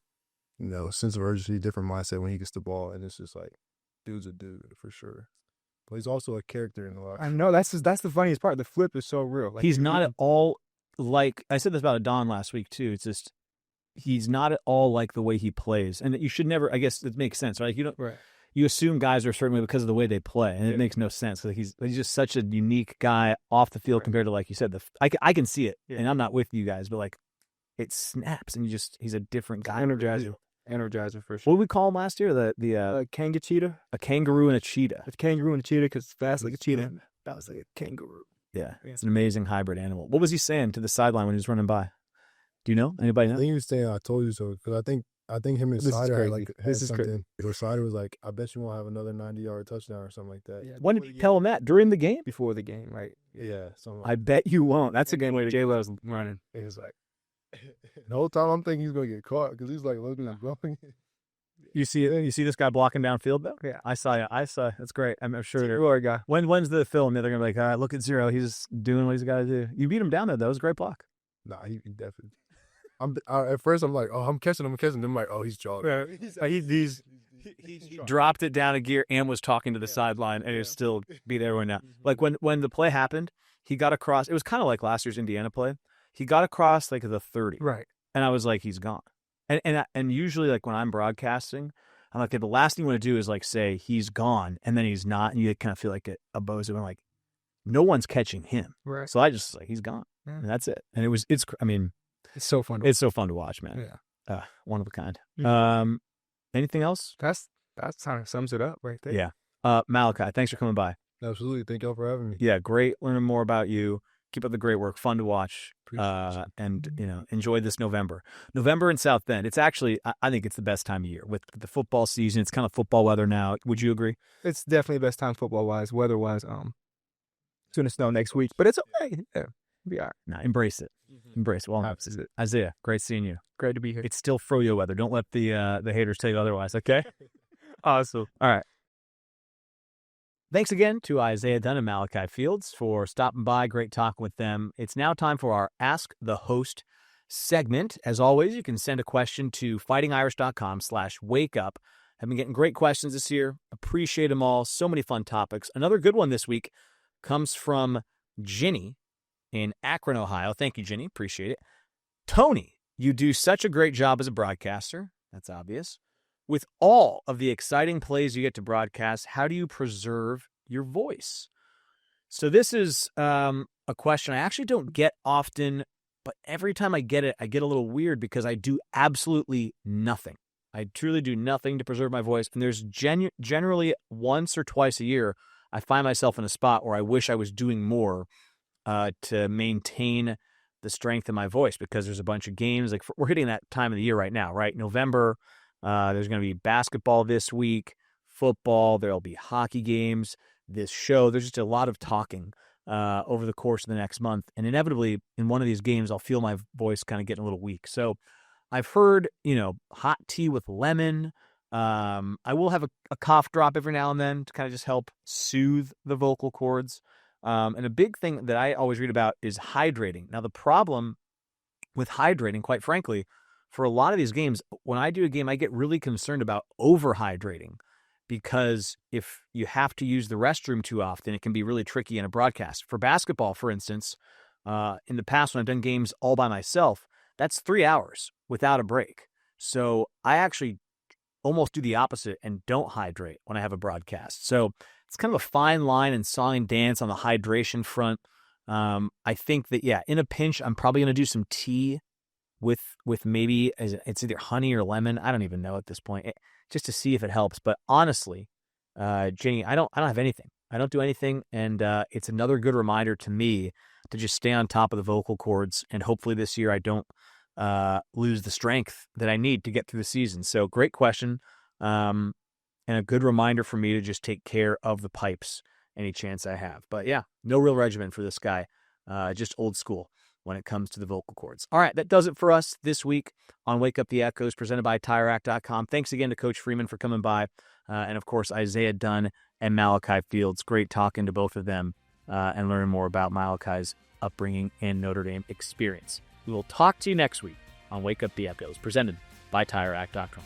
sense of urgency, different mindset when he gets the ball, and it's just like, dude's a dude for sure. But he's also a character in the locker. I know that's the funniest part. The flip is so real. Like, He's not at all like, I said this about Don last week too. It's just, he's not at all like the way he plays. And you should never, I guess it makes sense, right? You assume guys are a certain way because of the way they play, and it makes no sense. Like he's just such a unique guy off the field compared to, like you said, I can see it, and I'm not with you guys, but like it snaps, and he's a different guy. Energizer for sure. What did we call him last year? The Kanga cheetah. a kangaroo and a cheetah. It's kangaroo and a cheetah because it's fast like a cheetah. That was like a kangaroo. Yeah, it's an amazing hybrid animal. What was he saying to the sideline when he was running by? Do you know? Anybody I know? think he was saying, "I told you so," because I think him and This is Sider crazy. had This is something. Or Sider was like, "I bet you won't have another 90-yard touchdown or something like that." Yeah, When did he tell him that? During the game? before the game, right? Yeah. So I bet you won't. That's a game way to J Love's running. he was like, the whole time I'm thinking he's gonna get caught because he's like looking at blowing. You see this guy blocking downfield though? Yeah. I saw. That's great. I'm sure. Zero guy. When's the film? They're gonna be like, all right, look at Zero. He's just doing what he's got to do. You beat him down there though. It was a great block. Nah, he definitely. At first I'm like, oh, I'm catching. Then I'm like, oh, he's jogging. He dropped it down a gear and was talking to the sideline, and it'll still be there right now. Like when the play happened, he got across. It was kind of like last year's Indiana play. He got across like the 30, Right. and I was like, he's gone. And usually like when I'm broadcasting, I'm like, okay, the last thing you want to do is like say he's gone, and then he's not, and you kind of feel like a bozo. And like, no one's catching him, Right. so I just like he's gone, and that's it. And it's so fun. It's so fun to watch, man. Yeah. One of a kind. Mhm. Anything else? That kind of sums it up right there. Yeah. Malachi, thanks for coming by. Absolutely. Thank y'all for having me. Yeah, great learning more about you. Keep up the great work. Fun to watch. And enjoy this November. November in South Bend. It's actually, I think it's the best time of year with the football season. It's kind of football weather now. Would you agree? It's definitely the best time football wise, weather wise. It's gonna snow next week, but it's okay. Yeah, it'll be all right. Nah, embrace it. Embrace it. Well, Absolutely. Isaiah, great seeing you. Great to be here. It's still froyo weather. Don't let the haters tell you otherwise, okay? Awesome. All right. Thanks again to Isaiah Dunn and Malachi Fields for stopping by. Great talking with them. It's now time for our Ask the Host segment. As always, you can send a question to fightingirish.com/wakeup. I've been getting great questions this year. Appreciate them all. So many fun topics. Another good one this week comes from Ginny in Akron, Ohio. Thank you, Ginny. Appreciate it. Tony, you do such a great job as a broadcaster. That's obvious. With all of the exciting plays you get to broadcast, how do you preserve your voice? So this is a question I actually don't get often, but every time I get it, I get a little weird because I do absolutely nothing. I truly do nothing to preserve my voice. And there's generally once or twice a year, I find myself in a spot where I wish I was doing more to maintain the strength of my voice, because there's a bunch of games. Like we're hitting that time of the year right now, right? November. There's going to be basketball this week, football. There'll be hockey games, this show. There's just a lot of talking over the course of the next month. And inevitably, in one of these games, I'll feel my voice kind of getting a little weak. So I've heard, hot tea with lemon. I will have a cough drop every now and then to kind of just help soothe the vocal cords. And a big thing that I always read about is hydrating. Now, the problem with hydrating, quite frankly, for a lot of these games, when I do a game, I get really concerned about overhydrating, because if you have to use the restroom too often, it can be really tricky in a broadcast. For basketball, for instance, in the past when I've done games all by myself, that's 3 hours without a break. So I actually almost do the opposite and don't hydrate when I have a broadcast. So it's kind of a fine line and song and dance on the hydration front. I think that, in a pinch, I'm probably going to do some tea with maybe it's either honey or lemon. I don't even know at this point, just to see if it helps. But honestly, Jenny, I don't have anything. I don't do anything, and it's another good reminder to me to just stay on top of the vocal cords, and hopefully this year I don't lose the strength that I need to get through the season. So great question, and a good reminder for me to just take care of the pipes any chance I have. But no real regimen for this guy, just old school when it comes to the vocal cords. All right, that does it for us this week on Wake Up the Echoes, presented by TireRack.com. Thanks again to Coach Freeman for coming by, and of course, Isaiah Dunn and Malachi Fields. Great talking to both of them and learning more about Malachi's upbringing and Notre Dame experience. We will talk to you next week on Wake Up the Echoes, presented by TireRack.com.